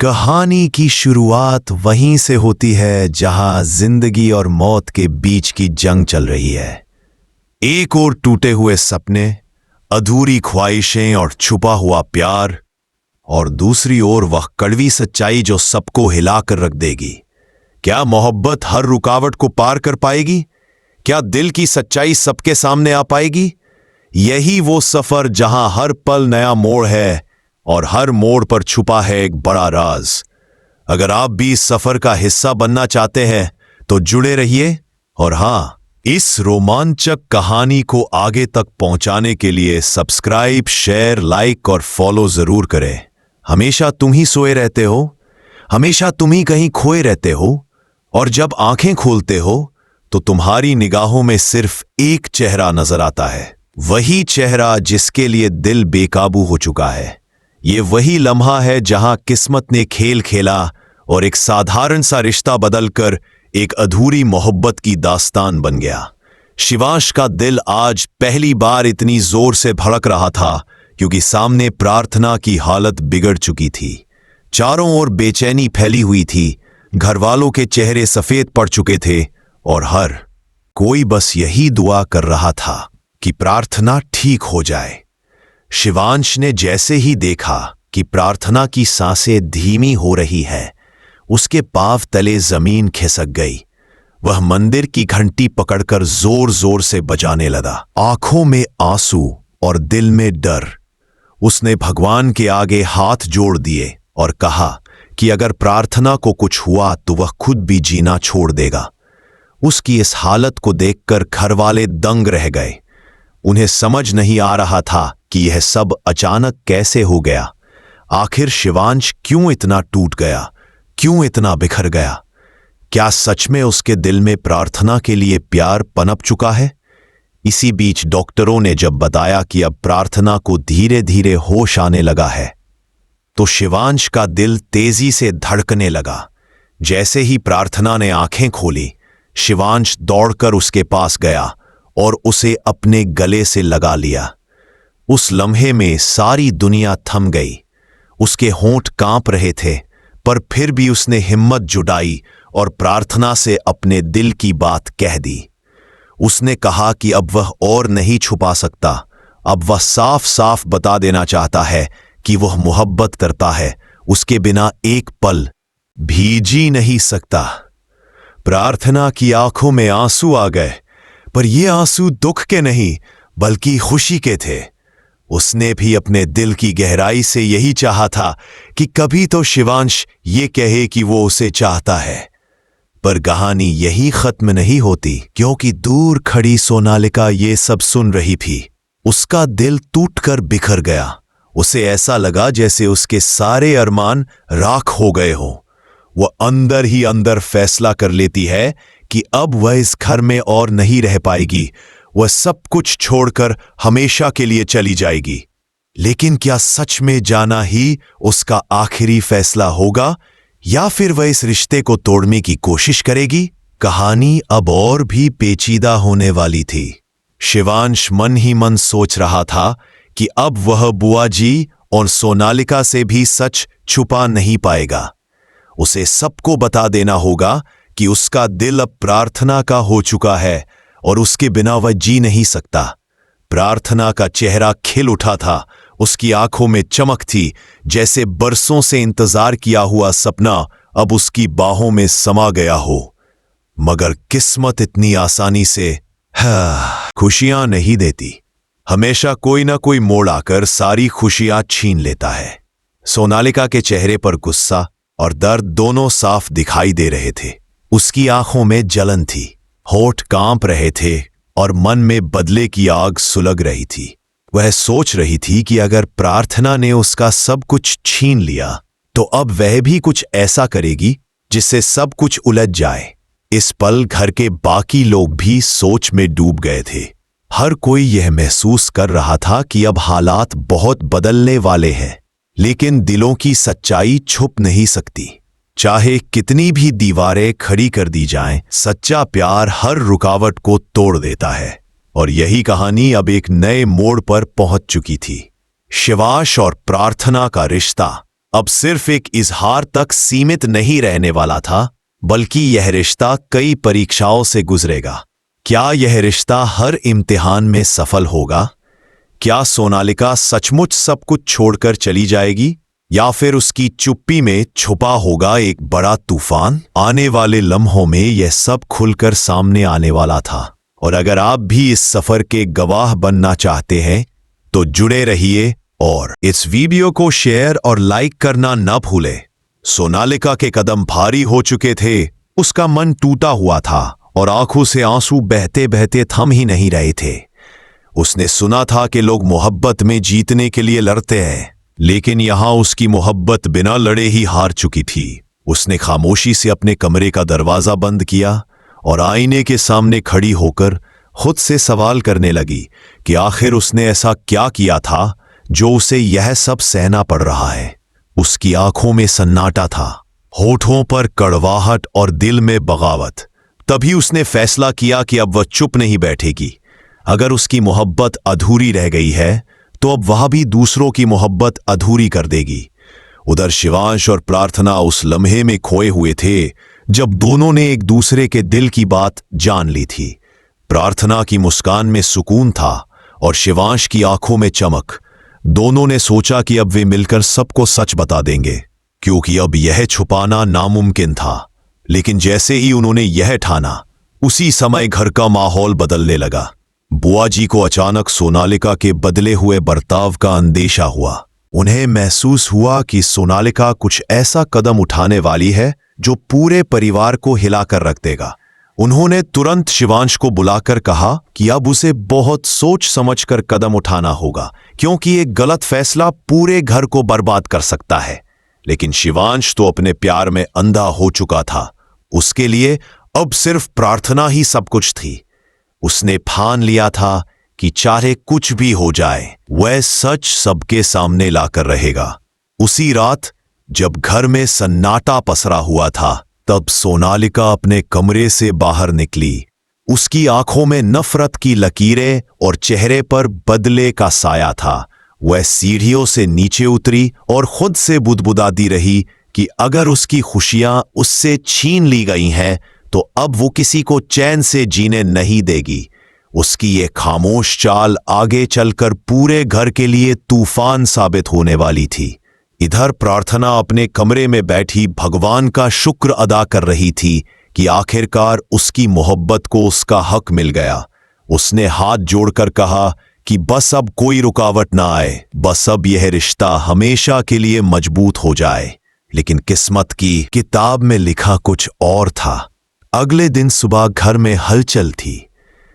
कहानी की शुरुआत वहीं से होती है जहां जिंदगी और मौत के बीच की जंग चल रही है। एक ओर टूटे हुए सपने, अधूरी ख्वाहिशें और छुपा हुआ प्यार, और दूसरी ओर वह कड़वी सच्चाई जो सबको हिलाकर रख देगी। क्या मोहब्बत हर रुकावट को पार कर पाएगी? क्या दिल की सच्चाई सबके सामने आ पाएगी? यही वो सफर जहां हर पल नया मोड़ है और हर मोड़ पर छुपा है एक बड़ा राज। अगर आप भी इस सफर का हिस्सा बनना चाहते हैं तो जुड़े रहिए। और हां, इस रोमांचक कहानी को आगे तक पहुंचाने के लिए सब्सक्राइब, शेयर, लाइक और फॉलो जरूर करें। हमेशा तुम ही सोए रहते हो, हमेशा तुम ही कहीं खोए रहते हो, और जब आंखें खोलते हो तो तुम्हारी निगाहों में सिर्फ एक चेहरा नजर आता है, वही चेहरा जिसके लिए दिल बेकाबू हो चुका है। ये वही लम्हा है जहां किस्मत ने खेल खेला और एक साधारण सा रिश्ता बदलकर एक अधूरी मोहब्बत की दास्तान बन गया। शिवांश का दिल आज पहली बार इतनी जोर से धड़क रहा था क्योंकि सामने प्रार्थना की हालत बिगड़ चुकी थी। चारों ओर बेचैनी फैली हुई थी, घरवालों के चेहरे सफेद पड़ चुके थे और हर कोई बस यही दुआ कर रहा था कि प्रार्थना ठीक हो जाए। शिवांश ने जैसे ही देखा कि प्रार्थना की सांसें धीमी हो रही है, उसके पांव तले जमीन खिसक गई। वह मंदिर की घंटी पकड़कर जोर जोर से बजाने लगा, आंखों में आंसू और दिल में डर। उसने भगवान के आगे हाथ जोड़ दिए और कहा कि अगर प्रार्थना को कुछ हुआ तो वह खुद भी जीना छोड़ देगा। उसकी इस हालत को देखकर घरवाले दंग रह गए। उन्हें समझ नहीं आ रहा था कि यह सब अचानक कैसे हो गया। आखिर शिवांश क्यों इतना टूट गया, क्यों इतना बिखर गया? क्या सच में उसके दिल में प्रार्थना के लिए प्यार पनप चुका है? इसी बीच डॉक्टरों ने जब बताया कि अब प्रार्थना को धीरे धीरे होश आने लगा है, तो शिवांश का दिल तेजी से धड़कने लगा। जैसे ही प्रार्थना ने आंखें खोली, शिवांश दौड़कर उसके पास गया और उसे अपने गले से लगा लिया। उस लम्हे में सारी दुनिया थम गई। उसके होंठ कांप रहे थे, पर फिर भी उसने हिम्मत जुटाई और प्रार्थना से अपने दिल की बात कह दी। उसने कहा कि अब वह और नहीं छुपा सकता, अब वह साफ साफ बता देना चाहता है कि वह मोहब्बत करता है, उसके बिना एक पल भी जी नहीं सकता। प्रार्थना की आंखों में आंसू आ गए, पर ये आंसू दुख के नहीं बल्कि खुशी के थे। उसने भी अपने दिल की गहराई से यही चाहा था कि कभी तो शिवांश ये कहे कि वो उसे चाहता है। पर कहानी यही खत्म नहीं होती, क्योंकि दूर खड़ी सोनालिका ये सब सुन रही थी। उसका दिल टूटकर बिखर गया। उसे ऐसा लगा जैसे उसके सारे अरमान राख हो गए हों। वह अंदर ही अंदर फैसला कर लेती है कि अब वह इस घर में और नहीं रह पाएगी। वह सब कुछ छोड़कर हमेशा के लिए चली जाएगी। लेकिन क्या सच में जाना ही उसका आखिरी फैसला होगा, या फिर वह इस रिश्ते को तोड़ने की कोशिश करेगी? कहानी अब और भी पेचीदा होने वाली थी। शिवांश मन ही मन सोच रहा था कि अब वह बुआ जी और सोनालिका से भी सच छुपा नहीं पाएगा। उसे सबको बता देना होगा कि उसका दिल अब प्रार्थना का हो चुका है और उसके बिना वह जी नहीं सकता। प्रार्थना का चेहरा खिल उठा था, उसकी आंखों में चमक थी, जैसे बरसों से इंतजार किया हुआ सपना अब उसकी बाहों में समा गया हो। मगर किस्मत इतनी आसानी से खुशियां नहीं देती। हमेशा कोई ना कोई मोड़ आकर सारी खुशियां छीन लेता है। सोनालिका के चेहरे पर गुस्सा और दर्द दोनों साफ दिखाई दे रहे थे। उसकी आंखों में जलन थी, होठ कांप रहे थे और मन में बदले की आग सुलग रही थी। वह सोच रही थी कि अगर प्रार्थना ने उसका सब कुछ छीन लिया तो अब वह भी कुछ ऐसा करेगी जिससे सब कुछ उलझ जाए। इस पल घर के बाकी लोग भी सोच में डूब गए थे। हर कोई यह महसूस कर रहा था कि अब हालात बहुत बदलने वाले हैं, लेकिन दिलों की सच्चाई छुप नहीं सकती। चाहे कितनी भी दीवारें खड़ी कर दी जाएं, सच्चा प्यार हर रुकावट को तोड़ देता है। और यही कहानी अब एक नए मोड़ पर पहुंच चुकी थी। शिवांश और प्रार्थना का रिश्ता अब सिर्फ एक इजहार तक सीमित नहीं रहने वाला था, बल्कि यह रिश्ता कई परीक्षाओं से गुजरेगा। क्या यह रिश्ता हर इम्तिहान में सफल होगा? क्या सोनालिका सचमुच सब कुछ छोड़कर चली जाएगी, या फिर उसकी चुप्पी में छुपा होगा एक बड़ा तूफान? आने वाले लम्हों में यह सब खुलकर सामने आने वाला था। और अगर आप भी इस सफर के गवाह बनना चाहते हैं तो जुड़े रहिए और इस वीडियो को शेयर और लाइक करना न भूलें। सोनालिका के कदम भारी हो चुके थे, उसका मन टूटा हुआ था और आंखों से आंसू बहते बहते थम ही नहीं रहे थे। उसने सुना था कि लोग मोहब्बत में जीतने के लिए लड़ते हैं, लेकिन यहां उसकी मोहब्बत बिना लड़े ही हार चुकी थी। उसने खामोशी से अपने कमरे का दरवाजा बंद किया और आईने के सामने खड़ी होकर खुद से सवाल करने लगी कि आखिर उसने ऐसा क्या किया था जो उसे यह सब सहना पड़ रहा है। उसकी आंखों में सन्नाटा था, होठों पर कड़वाहट और दिल में बगावत। तभी उसने फैसला किया कि अब वह चुप नहीं बैठेगी। अगर उसकी मोहब्बत अधूरी रह गई है तो अब वह भी दूसरों की मोहब्बत अधूरी कर देगी। उधर शिवांश और प्रार्थना उस लम्हे में खोए हुए थे जब दोनों ने एक दूसरे के दिल की बात जान ली थी। प्रार्थना की मुस्कान में सुकून था और शिवांश की आंखों में चमक। दोनों ने सोचा कि अब वे मिलकर सबको सच बता देंगे, क्योंकि अब यह छुपाना नामुमकिन था। लेकिन जैसे ही उन्होंने यह ठाना, उसी समय घर का माहौल बदलने लगा। बुआ जी को अचानक सोनालिका के बदले हुए बर्ताव का अंदेशा हुआ। उन्हें महसूस हुआ कि सोनालिका कुछ ऐसा कदम उठाने वाली है जो पूरे परिवार को हिलाकर रख देगा। उन्होंने तुरंत शिवांश को बुलाकर कहा कि अब उसे बहुत सोच समझकर कदम उठाना होगा, क्योंकि एक गलत फैसला पूरे घर को बर्बाद कर सकता है। लेकिन शिवांश तो अपने प्यार में अंधा हो चुका था। उसके लिए अब सिर्फ प्रार्थना ही सब कुछ थी। उसने ठान लिया था कि चाहे कुछ भी हो जाए, वह सच सबके सामने लाकर रहेगा। उसी रात जब घर में सन्नाटा पसरा हुआ था, तब सोनालिका अपने कमरे से बाहर निकली। उसकी आंखों में नफरत की लकीरें और चेहरे पर बदले का साया था। वह सीढ़ियों से नीचे उतरी और खुद से बुदबुदाती रही कि अगर उसकी खुशियां उससे छीन ली गई हैं तो अब वो किसी को चैन से जीने नहीं देगी। उसकी ये खामोश चाल आगे चलकर पूरे घर के लिए तूफान साबित होने वाली थी। इधर प्रार्थना अपने कमरे में बैठी भगवान का शुक्र अदा कर रही थी कि आखिरकार उसकी मोहब्बत को उसका हक मिल गया। उसने हाथ जोड़कर कहा कि बस अब कोई रुकावट ना आए, बस अब यह रिश्ता हमेशा के लिए मजबूत हो जाए। लेकिन किस्मत की किताब में लिखा कुछ और था। अगले दिन सुबह घर में हलचल थी।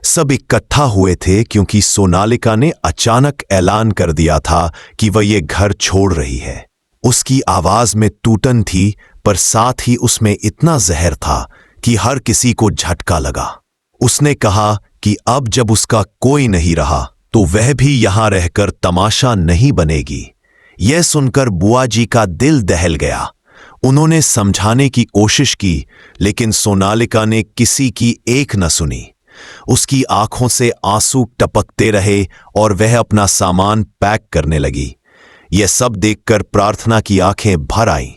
सब इकट्ठा हुए थे क्योंकि सोनालिका ने अचानक ऐलान कर दिया था कि वह ये घर छोड़ रही है। उसकी आवाज में टूटन थी, पर साथ ही उसमें इतना जहर था कि हर किसी को झटका लगा। उसने कहा कि अब जब उसका कोई नहीं रहा तो वह भी यहां रहकर तमाशा नहीं बनेगी। यह सुनकर बुआ जी का दिल दहल गया। उन्होंने समझाने की कोशिश की, लेकिन सोनालिका ने किसी की एक न सुनी। उसकी आंखों से आंसू टपकते रहे और वह अपना सामान पैक करने लगी। यह सब देखकर प्रार्थना की आंखें भर आईं।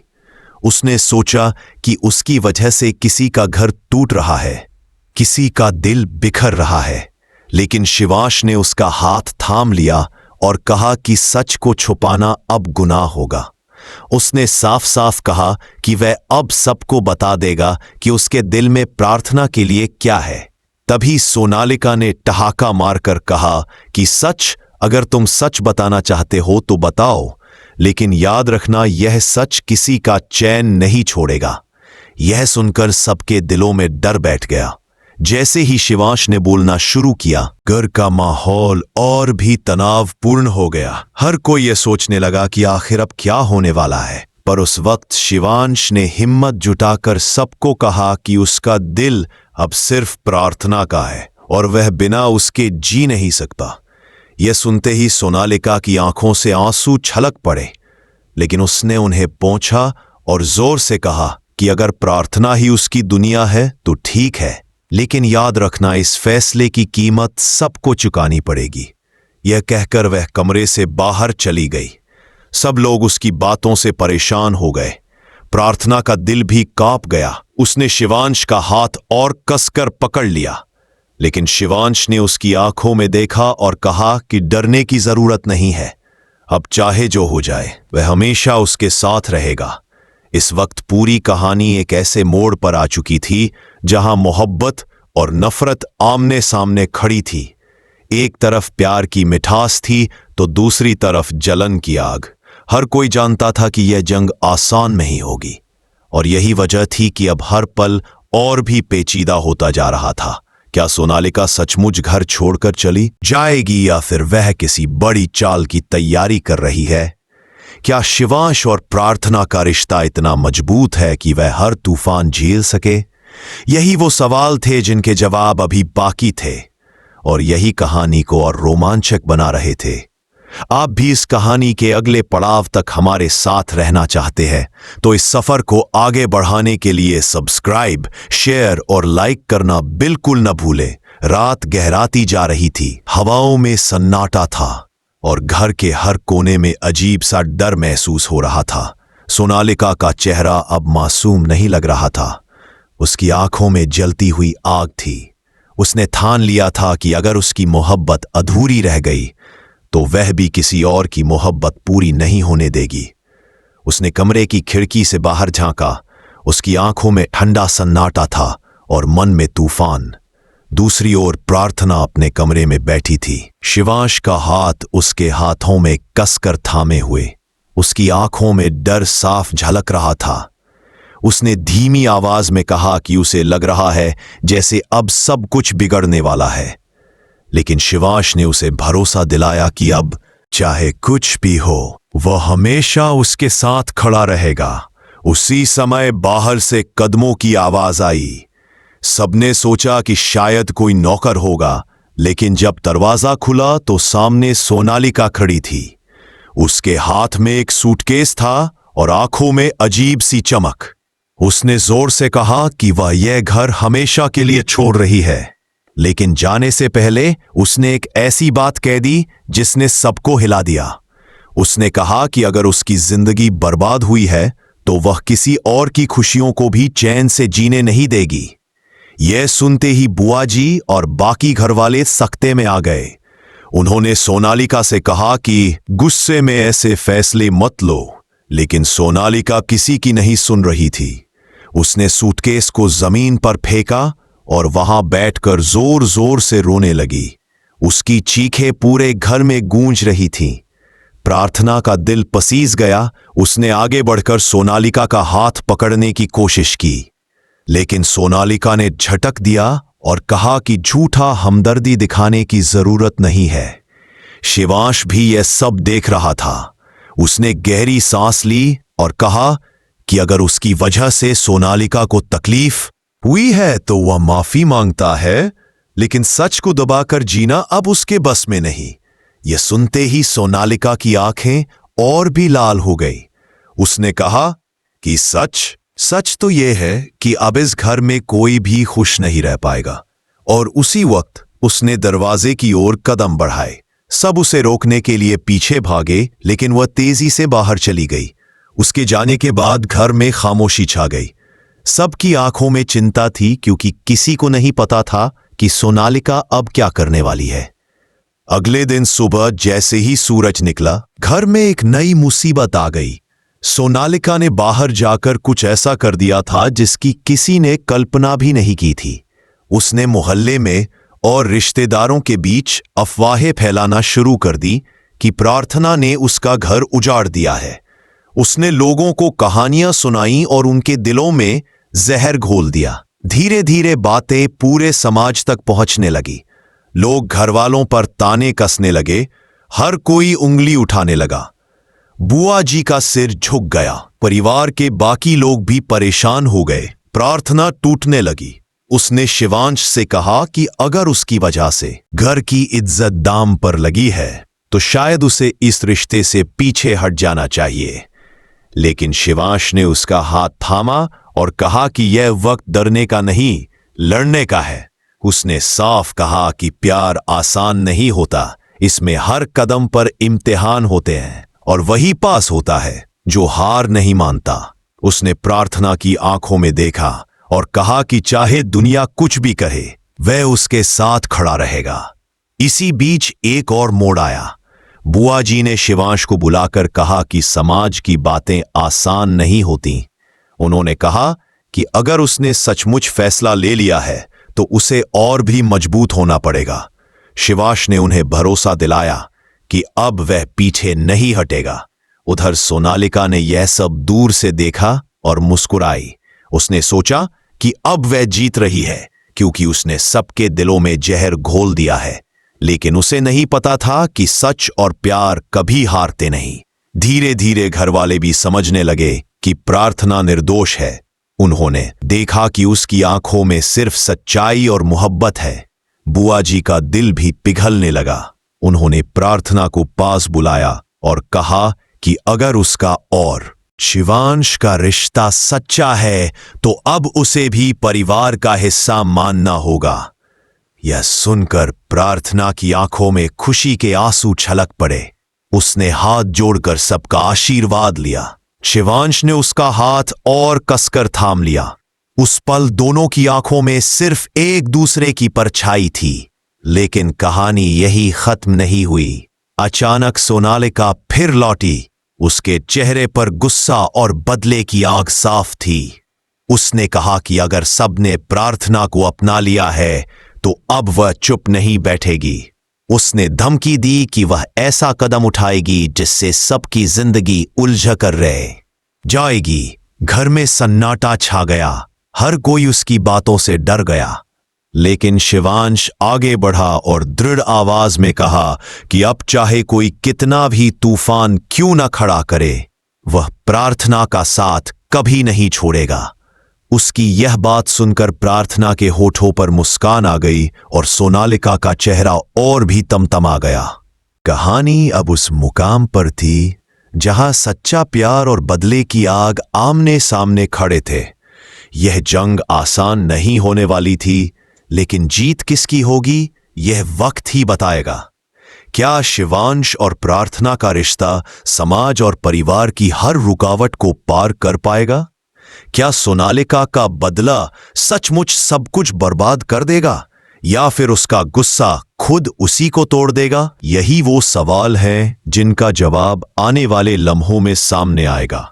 उसने सोचा कि उसकी वजह से किसी का घर टूट रहा है, किसी का दिल बिखर रहा है। लेकिन शिवांश ने उसका हाथ थाम लिया और कहा कि सच को छुपाना अब गुनाह होगा। उसने साफ साफ कहा कि वह अब सबको बता देगा कि उसके दिल में प्रार्थना के लिए क्या है। तभी सोनालिका ने ठहाका मारकर कहा कि सच, अगर तुम सच बताना चाहते हो तो बताओ, लेकिन याद रखना यह सच किसी का चैन नहीं छोड़ेगा। यह सुनकर सबके दिलों में डर बैठ गया। जैसे ही शिवांश ने बोलना शुरू किया, घर का माहौल और भी तनावपूर्ण हो गया। हर कोई यह सोचने लगा कि आखिर अब क्या होने वाला है। पर उस वक्त शिवांश ने हिम्मत जुटाकर सबको कहा कि उसका दिल अब सिर्फ प्रार्थना का है और वह बिना उसके जी नहीं सकता। यह सुनते ही सोनालिका की आंखों से आंसू छलक पड़े, लेकिन उसने उन्हें पोंछा और जोर से कहा कि अगर प्रार्थना ही उसकी दुनिया है तो ठीक है, लेकिन याद रखना इस फैसले की कीमत सबको चुकानी पड़ेगी। यह कहकर वह कमरे से बाहर चली गई। सब लोग उसकी बातों से परेशान हो गए। प्रार्थना का दिल भी कांप गया। उसने शिवांश का हाथ और कसकर पकड़ लिया, लेकिन शिवांश ने उसकी आंखों में देखा और कहा कि डरने की जरूरत नहीं है। अब चाहे जो हो जाए, वह हमेशा उसके साथ रहेगा। इस वक्त पूरी कहानी एक ऐसे मोड़ पर आ चुकी थी जहां मोहब्बत और नफरत आमने सामने खड़ी थी। एक तरफ प्यार की मिठास थी तो दूसरी तरफ जलन की आग। हर कोई जानता था कि यह जंग आसान नहीं होगी, और यही वजह थी कि अब हर पल और भी पेचीदा होता जा रहा था। क्या सोनालिका सचमुच घर छोड़कर चली जाएगी या फिर वह किसी बड़ी चाल की तैयारी कर रही है? क्या शिवांश और प्रार्थना का रिश्ता इतना मजबूत है कि वह हर तूफान झेल सके? यही वो सवाल थे जिनके जवाब अभी बाकी थे, और यही कहानी को और रोमांचक बना रहे थे। आप भी इस कहानी के अगले पड़ाव तक हमारे साथ रहना चाहते हैं तो इस सफर को आगे बढ़ाने के लिए सब्सक्राइब, शेयर और लाइक करना बिल्कुल न भूलें। रात गहराती जा रही थी, हवाओं में सन्नाटा था और घर के हर कोने में अजीब सा डर महसूस हो रहा था। सोनालिका का चेहरा अब मासूम नहीं लग रहा था, उसकी आंखों में जलती हुई आग थी। उसने ठान लिया था कि अगर उसकी मोहब्बत अधूरी रह गई तो वह भी किसी और की मोहब्बत पूरी नहीं होने देगी। उसने कमरे की खिड़की से बाहर झांका। उसकी आंखों में ठंडा सन्नाटा था और मन में तूफान। दूसरी ओर प्रार्थना अपने कमरे में बैठी थी, शिवांश का हाथ उसके हाथों में कसकर थामे हुए। उसकी आंखों में डर साफ झलक रहा था। उसने धीमी आवाज में कहा कि उसे लग रहा है जैसे अब सब कुछ बिगड़ने वाला है, लेकिन शिवांश ने उसे भरोसा दिलाया कि अब चाहे कुछ भी हो, वह हमेशा उसके साथ खड़ा रहेगा। उसी समय बाहर से कदमों की आवाज आई। सबने सोचा कि शायद कोई नौकर होगा, लेकिन जब दरवाजा खुला तो सामने सोनालिका खड़ी थी। उसके हाथ में एक सूटकेस था और आंखों में अजीब सी चमक। उसने जोर से कहा कि वह यह घर हमेशा के लिए छोड़ रही है, लेकिन जाने से पहले उसने एक ऐसी बात कह दी जिसने सबको हिला दिया। उसने कहा कि अगर उसकी जिंदगी बर्बाद हुई है तो वह किसी और की खुशियों को भी चैन से जीने नहीं देगी। यह सुनते ही बुआ जी और बाकी घरवाले सख्ते में आ गए। उन्होंने सोनालिका से कहा कि गुस्से में ऐसे फैसले मत लो, लेकिन सोनालिका किसी की नहीं सुन रही थी। उसने सूटकेस को जमीन पर फेंका और वहां बैठकर जोर जोर से रोने लगी। उसकी चीखें पूरे घर में गूंज रही थीं। प्रार्थना का दिल पसीज गया। उसने आगे बढ़कर सोनालिका का हाथ पकड़ने की कोशिश की, लेकिन सोनालिका ने झटक दिया और कहा कि झूठा हमदर्दी दिखाने की जरूरत नहीं है। शिवांश भी यह सब देख रहा था। उसने गहरी सांस ली और कहा कि अगर उसकी वजह से सोनालिका को तकलीफ हुई है तो वह माफी मांगता है, लेकिन सच को दबाकर जीना अब उसके बस में नहीं। यह सुनते ही सोनालिका की आंखें और भी लाल हो गई। उसने कहा कि सच तो यह है कि अब इस घर में कोई भी खुश नहीं रह पाएगा। और उसी वक्त उसने दरवाजे की ओर कदम बढ़ाए। सब उसे रोकने के लिए पीछे भागे, लेकिन वह तेजी से बाहर चली गई। उसके जाने के बाद घर में खामोशी छा गई। सबकी आंखों में चिंता थी, क्योंकि किसी को नहीं पता था कि सोनालिका अब क्या करने वाली है। अगले दिन सुबह जैसे ही सूरज निकला, घर में एक नई मुसीबत आ गई। सोनालिका ने बाहर जाकर कुछ ऐसा कर दिया था जिसकी किसी ने कल्पना भी नहीं की थी। उसने मोहल्ले में और रिश्तेदारों के बीच अफवाहें फैलाना शुरू कर दी कि प्रार्थना ने उसका घर उजाड़ दिया है। उसने लोगों को कहानियां सुनाई और उनके दिलों में जहर घोल दिया। धीरे धीरे बातें पूरे समाज तक पहुंचने लगी। लोग घरवालों पर ताने कसने लगे। हर कोई उंगली उठाने लगा। बुआ जी का सिर झुक गया। परिवार के बाकी लोग भी परेशान हो गए। प्रार्थना टूटने लगी। उसने शिवांश से कहा कि अगर उसकी वजह से घर की इज्जत दाम पर लगी है तो शायद उसे इस रिश्ते से पीछे हट जाना चाहिए। लेकिन शिवांश ने उसका हाथ थामा और कहा कि यह वक्त डरने का नहीं, लड़ने का है। उसने साफ कहा कि प्यार आसान नहीं होता, इसमें हर कदम पर इम्तिहान होते हैं और वही पास होता है जो हार नहीं मानता। उसने प्रार्थना की आंखों में देखा और कहा कि चाहे दुनिया कुछ भी कहे, वह उसके साथ खड़ा रहेगा। इसी बीच एक और मोड़ आया। बुआ जी ने शिवांश को बुलाकर कहा कि समाज की बातें आसान नहीं होती। उन्होंने कहा कि अगर उसने सचमुच फैसला ले लिया है तो उसे और भी मजबूत होना पड़ेगा। शिवांश ने उन्हें भरोसा दिलाया कि अब वह पीछे नहीं हटेगा। उधर सोनालिका ने यह सब दूर से देखा और मुस्कुराई। उसने सोचा कि अब वह जीत रही है, क्योंकि उसने सबके दिलों में जहर घोल दिया है। लेकिन उसे नहीं पता था कि सच और प्यार कभी हारते नहीं। धीरे धीरे घरवाले भी समझने लगे कि प्रार्थना निर्दोष है। उन्होंने देखा कि उसकी आंखों में सिर्फ सच्चाई और मोहब्बत है। बुआ जी का दिल भी पिघलने लगा। उन्होंने प्रार्थना को पास बुलाया और कहा कि अगर उसका और शिवांश का रिश्ता सच्चा है तो अब उसे भी परिवार का हिस्सा मानना होगा। यह सुनकर प्रार्थना की आंखों में खुशी के आंसू छलक पड़े। उसने हाथ जोड़कर सबका आशीर्वाद लिया। शिवांश ने उसका हाथ और कसकर थाम लिया। उस पल दोनों की आंखों में सिर्फ एक दूसरे की परछाई थी। लेकिन कहानी यही खत्म नहीं हुई। अचानक सोनालिका फिर लौटी। उसके चेहरे पर गुस्सा और बदले की आग साफ थी। उसने कहा कि अगर सबने प्रार्थना को अपना लिया है तो अब वह चुप नहीं बैठेगी। उसने धमकी दी कि वह ऐसा कदम उठाएगी जिससे सबकी जिंदगी उलझ कर रह जाएगी। घर में सन्नाटा छा गया। हर कोई उसकी बातों से डर गया। लेकिन शिवांश आगे बढ़ा और दृढ़ आवाज में कहा कि अब चाहे कोई कितना भी तूफान क्यों न खड़ा करे, वह प्रार्थना का साथ कभी नहीं छोड़ेगा। उसकी यह बात सुनकर प्रार्थना के होठों पर मुस्कान आ गई और सोनालिका का चेहरा और भी तमतमा गया। कहानी अब उस मुकाम पर थी जहां सच्चा प्यार और बदले की आग आमने सामने खड़े थे। यह जंग आसान नहीं होने वाली थी, लेकिन जीत किसकी होगी यह वक्त ही बताएगा। क्या शिवांश और प्रार्थना का रिश्ता समाज और परिवार की हर रुकावट को पार कर पाएगा? क्या सोनालिका का बदला सचमुच सब कुछ बर्बाद कर देगा, या फिर उसका गुस्सा खुद उसी को तोड़ देगा? यही वो सवाल हैं जिनका जवाब आने वाले लम्हों में सामने आएगा।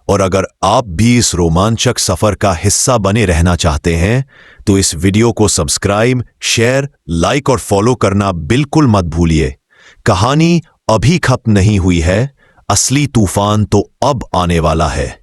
और अगर आप भी इस रोमांचक सफर का हिस्सा बने रहना चाहते हैं तो इस वीडियो को सब्सक्राइब, शेयर, लाइक और फॉलो करना बिल्कुल मत भूलिए। कहानी अभी खत्म नहीं हुई है, असली तूफान तो अब आने वाला है।